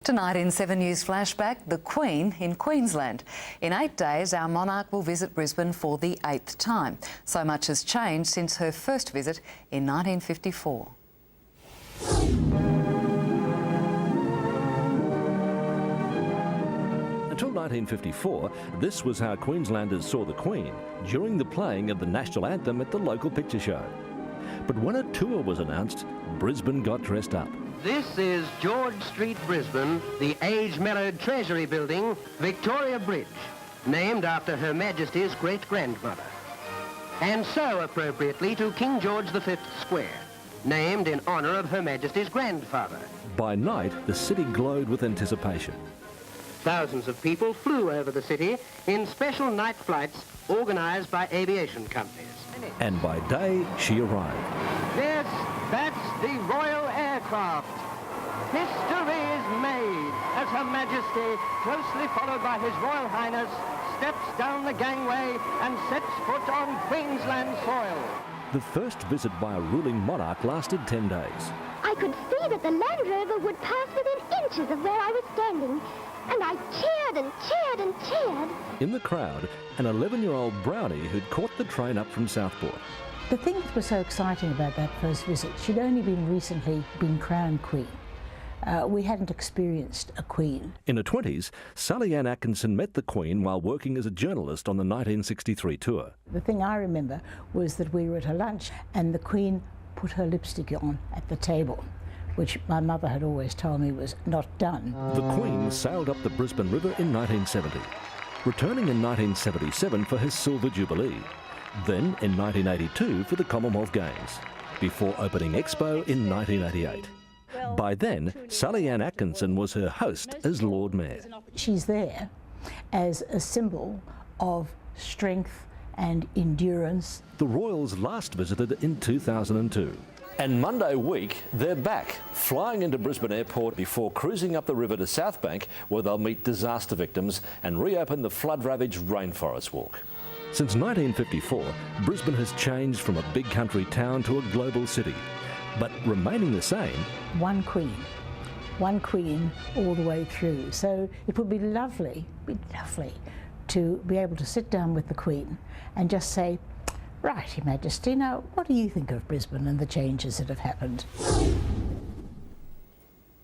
Tonight in 7 News Flashback, the Queen in Queensland. In 8 days, our monarch will visit Brisbane for the 8th time. So much has changed since her first visit in 1954. Until 1954, this was how Queenslanders saw the Queen during the playing of the national anthem at the local picture show. But when a tour was announced, Brisbane got dressed up. This is George Street, Brisbane, the age-mellowed Treasury Building, Victoria Bridge, named after Her Majesty's great-grandmother. And so appropriately to King George V Square, named in honour of Her Majesty's grandfather. By night, the city glowed with anticipation. Thousands of people flew over the city in special night flights organised by aviation companies. And by day, she arrived. Yes, that's the Royal Aircraft. History is made as Her Majesty, closely followed by His Royal Highness, steps down the gangway and sets foot on Queensland soil. The first visit by a ruling monarch lasted 10 days. I could see that the Land Rover would pass within inches of where I was standing, and I cheered and cheered and cheered. In the crowd, an 11-year-old brownie who'd caught the train up from Southport. The thing that was so exciting about that first visit, she'd only recently been crowned Queen. We hadn't experienced a Queen. In her 20s, Sally Ann Atkinson met the Queen while working as a journalist on the 1963 tour. The thing I remember was that we were at a lunch and the Queen put her lipstick on at the table, which my mother had always told me was not done. The Queen sailed up the Brisbane River in 1970, returning in 1977 for her Silver Jubilee, then in 1982 for the Commonwealth Games, before opening Expo in 1988. By then, Sally Ann Atkinson was her host as Lord Mayor. She's there as a symbol of strength and endurance. The Royals last visited in 2002. And Monday week, they're back, flying into Brisbane Airport before cruising up the river to South Bank, where they'll meet disaster victims and reopen the flood-ravaged Rainforest Walk. Since 1954, Brisbane has changed from a big country town to a global city, but remaining the same. One Queen all the way through. So it would be lovely to be able to sit down with the Queen and just say, right, Your Majesty, now what do you think of Brisbane and the changes that have happened?